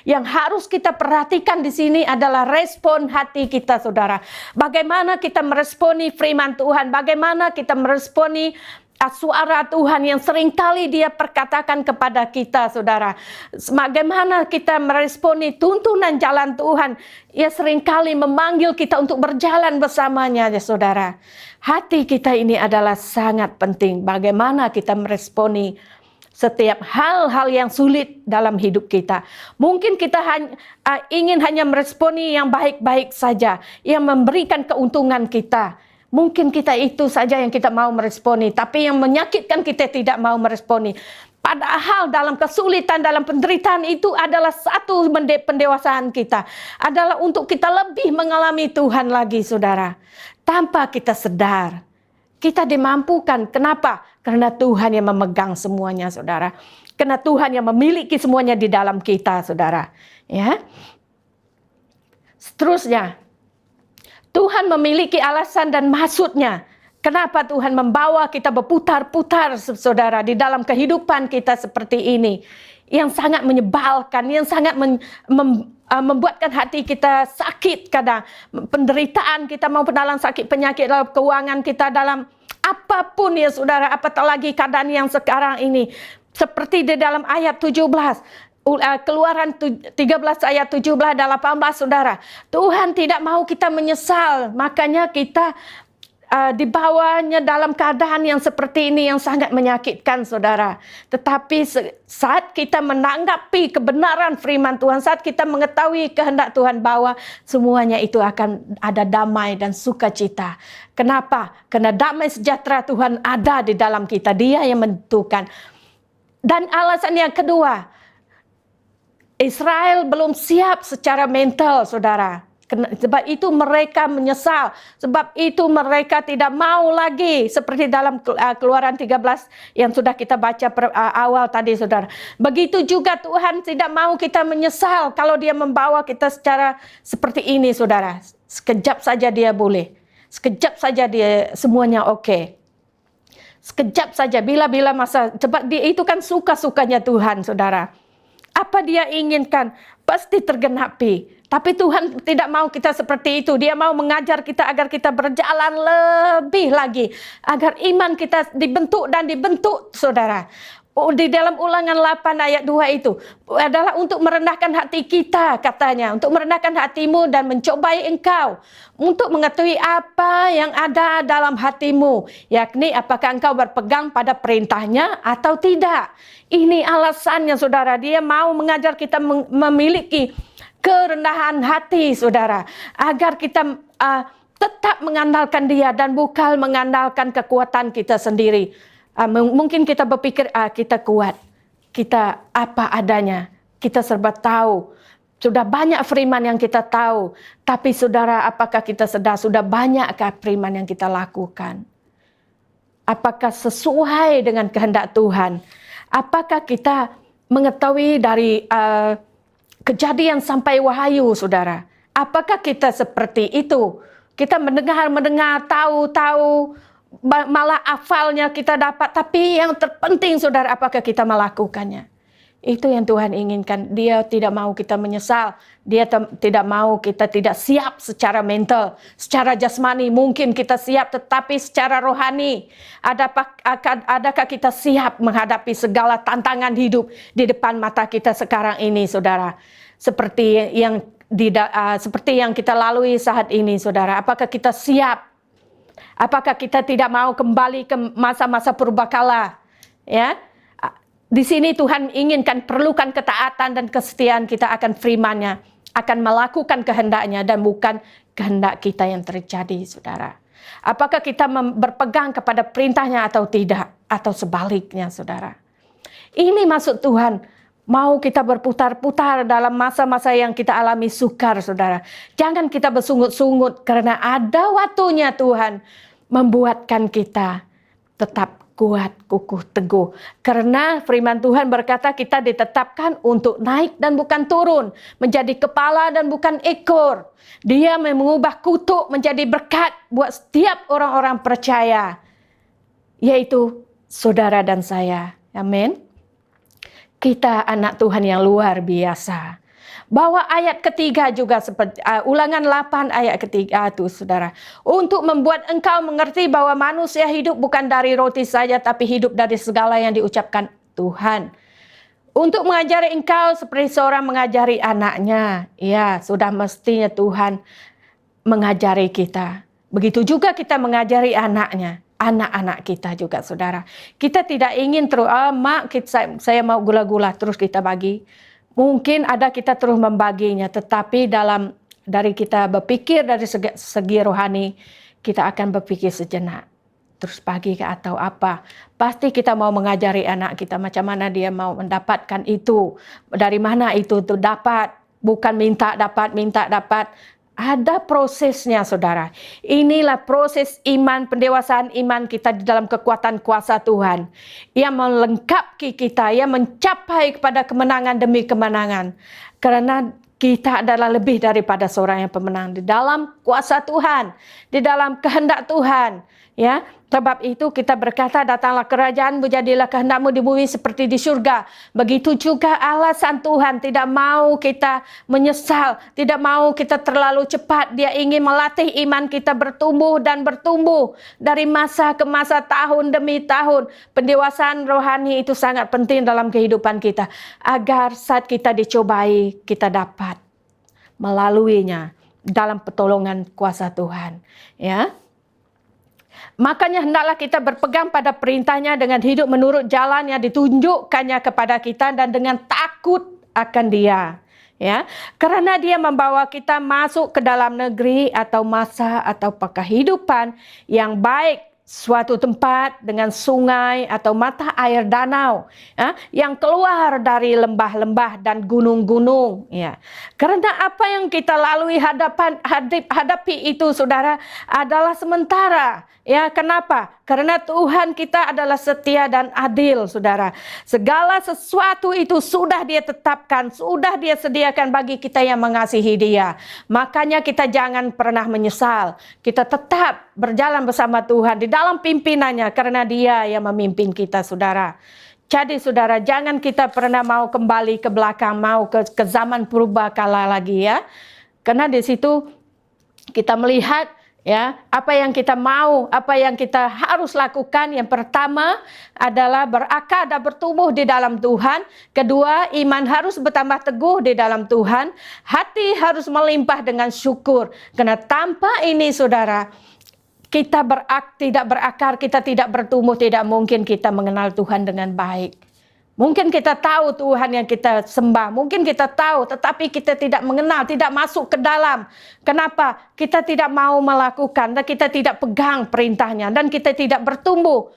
Yang harus kita perhatikan di sini adalah respon hati kita, saudara. Bagaimana kita meresponi firman Tuhan, bagaimana kita meresponi suara Tuhan yang seringkali Dia perkatakan kepada kita, saudara. Bagaimana kita meresponi tuntunan jalan Tuhan, Ia seringkali memanggil kita untuk berjalan bersamanya, ya, saudara. Hati kita ini adalah sangat penting. Bagaimana kita meresponi setiap hal-hal yang sulit dalam hidup kita. Mungkin kita ingin hanya meresponi yang baik-baik saja, yang memberikan keuntungan kita. Mungkin kita itu saja yang kita mau meresponi, tapi yang menyakitkan kita tidak mau meresponi. Padahal dalam kesulitan, dalam penderitaan itu adalah satu pendewasaan kita. Adalah untuk kita lebih mengalami Tuhan lagi, saudara. Tanpa kita sadar. Kita dimampukan. Kenapa? Karena Tuhan yang memegang semuanya, saudara. Karena Tuhan yang memiliki semuanya di dalam kita, saudara. Ya. Seterusnya, Tuhan memiliki alasan dan maksudnya. Kenapa Tuhan membawa kita berputar-putar, saudara, di dalam kehidupan kita seperti ini. Yang sangat menyebalkan, yang sangat membuatkan hati kita sakit kadang. Penderitaan kita maupun dalam sakit penyakit, dalam keuangan kita, dalam apapun ya, saudara. Apatah lagi keadaan yang sekarang ini. Seperti di dalam ayat 17. Keluaran 13 ayat 17 dan 18, saudara. Tuhan tidak mau kita menyesal. Makanya kita dibawanya dalam keadaan yang seperti ini yang sangat menyakitkan, saudara. Tetapi saat kita menanggapi kebenaran firman Tuhan, saat kita mengetahui kehendak Tuhan, bahwa semuanya itu akan ada damai dan sukacita. Kenapa? Karena damai sejahtera Tuhan ada di dalam kita. Dia yang menentukan. Dan alasan yang kedua, Israel belum siap secara mental, saudara. Sebab itu mereka menyesal. Sebab itu mereka tidak mau lagi. Seperti dalam Keluaran 13 yang sudah kita baca awal tadi, saudara. Begitu juga Tuhan tidak mau kita menyesal kalau Dia membawa kita secara seperti ini, saudara. Sekejap saja Dia boleh. Sekejap saja Dia semuanya oke. Sekejap saja, bila-bila masa. Sebab Dia itu kan suka-sukanya Tuhan, saudara. Apa Dia inginkan pasti tergenapi. Tapi Tuhan tidak mau kita seperti itu. Dia mau mengajar kita agar kita berjalan lebih lagi. Agar iman kita dibentuk dan dibentuk, saudara. Di dalam Ulangan 8 ayat 2 itu adalah untuk merendahkan hati kita, katanya. Untuk merendahkan hatimu dan mencobai engkau. Untuk mengetahui apa yang ada dalam hatimu. Yakni apakah engkau berpegang pada perintahnya atau tidak. Ini alasannya, saudara. Dia mau mengajar kita memiliki kerendahan hati, saudara, agar kita tetap mengandalkan Dia dan bukan mengandalkan kekuatan kita sendiri. Mungkin kita berpikir kita kuat, kita apa adanya, kita serba tahu. Sudah banyak firman yang kita tahu. Tapi saudara, apakah kita sedar sudah banyakkah firman yang kita lakukan? Apakah sesuai dengan kehendak Tuhan? Apakah kita mengetahui dari Kejadian sampai Wahyu, saudara? Apakah kita seperti itu? Kita mendengar, tahu, malah hafalnya kita dapat. Tapi yang terpenting, saudara, apakah kita melakukannya? Itu yang Tuhan inginkan. Dia tidak mau kita menyesal. Dia tidak mau kita tidak siap secara mental. Secara jasmani mungkin kita siap, tetapi secara rohani, adakah kita siap menghadapi segala tantangan hidup di depan mata kita sekarang ini, saudara? Seperti yang kita lalui saat ini, saudara. Apakah kita siap? Apakah kita tidak mau kembali ke masa-masa purbakala? Ya. Di sini Tuhan inginkan, perlukan ketaatan dan kesetiaan kita akan firman-Nya, akan melakukan kehendak-Nya dan bukan kehendak kita yang terjadi, saudara. Apakah kita berpegang kepada perintah-Nya atau tidak, atau sebaliknya, saudara. Ini maksud Tuhan, mau kita berputar-putar dalam masa-masa yang kita alami sukar, saudara. Jangan kita bersungut-sungut, karena ada waktunya Tuhan membuatkan kita tetap kuat, kukuh, teguh. Karena firman Tuhan berkata kita ditetapkan untuk naik dan bukan turun. Menjadi kepala dan bukan ekor. Dia mengubah kutuk menjadi berkat buat setiap orang-orang percaya. Yaitu saudara dan saya. Amin. Kita anak Tuhan yang luar biasa. Bawa ayat ketiga juga seperti Ulangan 8 ayat ketiga itu, saudara. Untuk membuat engkau mengerti bahwa manusia hidup bukan dari roti saja, tapi hidup dari segala yang diucapkan Tuhan. Untuk mengajari engkau seperti seorang mengajari anaknya. Ya, sudah mestinya Tuhan mengajari kita. Begitu juga kita mengajari anaknya. Anak-anak kita juga, saudara. Kita tidak ingin terus, mak, saya mau gula-gula, terus kita bagi. Mungkin ada kita terus membaginya, tetapi dari kita berpikir dari segi rohani, kita akan berpikir sejenak. Terus bagi atau apa? Pasti kita mau mengajari anak kita macam mana dia mau mendapatkan itu. Dari mana itu dapat. Bukan minta dapat. Ada prosesnya, saudara. Inilah proses iman, pendewasaan iman kita di dalam kekuatan kuasa Tuhan. Yang melengkapi kita, yang mencapai kepada kemenangan demi kemenangan. Karena kita adalah lebih daripada seorang yang pemenang. Di dalam kuasa Tuhan, di dalam kehendak Tuhan. Ya, sebab itu kita berkata, datanglah kerajaan, jadilah kehendakmu di bumi seperti di surga. Begitu juga alasan Tuhan tidak mau kita menyesal, tidak mau kita terlalu cepat. Dia ingin melatih iman kita bertumbuh dan bertumbuh dari masa ke masa, tahun demi tahun. Pendewasaan rohani itu sangat penting dalam kehidupan kita, agar saat kita dicobai, kita dapat melaluinya dalam pertolongan kuasa Tuhan. Ya. Makanya hendaklah kita berpegang pada perintah-Nya dengan hidup menurut jalan yang ditunjukkannya kepada kita dan dengan takut akan Dia. Ya, karena Dia membawa kita masuk ke dalam negeri atau masa atau kehidupan yang baik. Suatu tempat dengan sungai atau mata air danau ya, yang keluar dari lembah-lembah dan gunung-gunung ya. Karena apa yang kita lalui hadapi itu, saudara, adalah sementara ya. Kenapa? Karena Tuhan kita adalah setia dan adil, saudara. Segala sesuatu itu sudah Dia tetapkan, sudah Dia sediakan bagi kita yang mengasihi Dia. Makanya kita jangan pernah menyesal. Kita tetap berjalan bersama Tuhan di dalam pimpinannya, karena Dia yang memimpin kita, saudara. Jadi saudara, jangan kita pernah mau kembali ke belakang, mau ke zaman purbakala lagi ya. Karena di situ kita melihat ya, apa yang kita mau, apa yang kita harus lakukan. Yang pertama adalah berakar dan bertumbuh di dalam Tuhan. Kedua, iman harus bertambah teguh di dalam Tuhan. Hati harus melimpah dengan syukur. Karena tanpa ini, saudara, kita tidak berakar, kita tidak bertumbuh, tidak mungkin kita mengenal Tuhan dengan baik. Mungkin kita tahu Tuhan yang kita sembah, mungkin kita tahu, tetapi kita tidak mengenal, tidak masuk ke dalam. Kenapa? Kita tidak mau melakukan, dan kita tidak pegang perintah-Nya, dan kita tidak bertumbuh.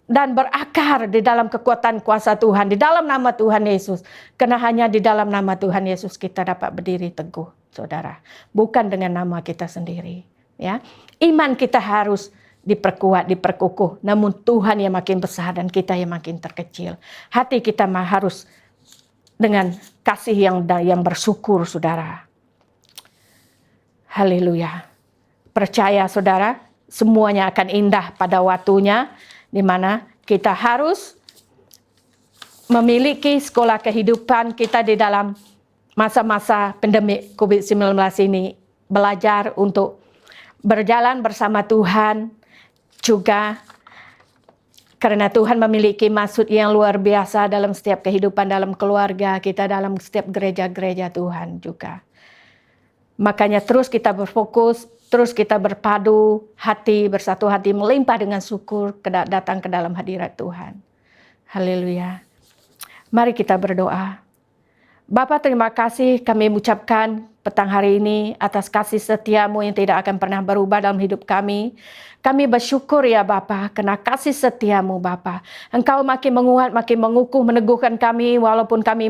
dan berakar di dalam kekuatan kuasa Tuhan, di dalam nama Tuhan Yesus. Karena hanya di dalam nama Tuhan Yesus kita dapat berdiri teguh, saudara. Bukan dengan nama kita sendiri. Ya, iman kita harus diperkuat, diperkukuh. Namun Tuhan yang makin besar dan kita yang makin terkecil. Hati kita harus dengan kasih yang bersyukur, saudara. Haleluya. Percaya, saudara, semuanya akan indah pada waktunya, di mana kita harus memiliki sekolah kehidupan kita di dalam masa-masa pandemi COVID-19 ini. Belajar untuk berjalan bersama Tuhan juga, karena Tuhan memiliki maksud yang luar biasa dalam setiap kehidupan, dalam keluarga kita, dalam setiap gereja-gereja Tuhan juga. Makanya terus kita berfokus, terus kita berpadu hati, bersatu hati, melimpah dengan syukur datang ke dalam hadirat Tuhan. Haleluya. Mari kita berdoa. Bapa, terima kasih kami ucapkan petang hari ini atas kasih setiamu yang tidak akan pernah berubah dalam hidup kami. Kami bersyukur ya Bapa, karena kasih setiamu Bapa. Engkau makin menguat, makin mengukuh, meneguhkan kami, walaupun kami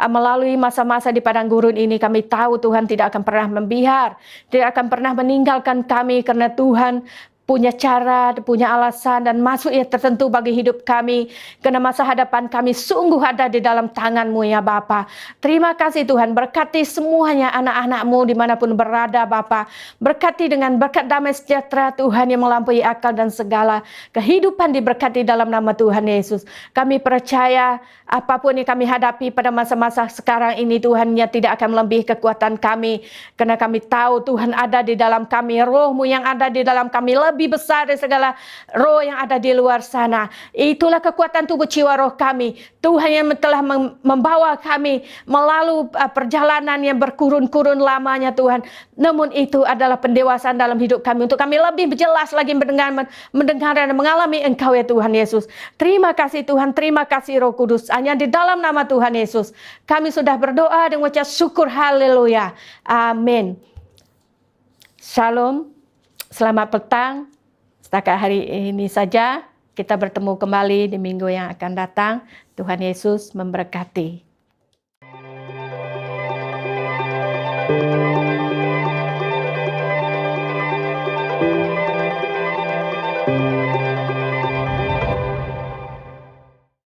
melalui masa-masa di padang gurun ini. Kami tahu Tuhan tidak akan pernah membihar, tidak akan pernah meninggalkan kami, karena Tuhan punya cara, punya alasan dan maksud yang tertentu bagi hidup kami. Karena masa hadapan kami sungguh ada di dalam tangan-Mu ya Bapa. Terima kasih Tuhan, berkati semuanya anak-anak-Mu dimanapun berada Bapa. Berkati dengan berkat damai sejahtera Tuhan yang melampaui akal dan segala kehidupan diberkati dalam nama Tuhan Yesus. Kami percaya apapun yang kami hadapi pada masa-masa sekarang ini Tuhan ya tidak akan melebihi kekuatan kami. Karena kami tahu Tuhan ada di dalam kami, Roh-Mu yang ada di dalam kami lebih besar dari segala roh yang ada di luar sana. Itulah kekuatan tubuh jiwa roh kami. Tuhan yang telah membawa kami melalui perjalanan yang berkurun-kurun lamanya Tuhan. Namun itu adalah pendewasaan dalam hidup kami untuk kami lebih jelas lagi mendengar dan mengalami Engkau ya Tuhan Yesus. Terima kasih Tuhan, terima kasih Roh Kudus. Hanya di dalam nama Tuhan Yesus kami sudah berdoa dan mengucap syukur. Haleluya. Amin. Shalom. Selamat petang. Setakat hari ini saja, kita bertemu kembali di minggu yang akan datang. Tuhan Yesus memberkati.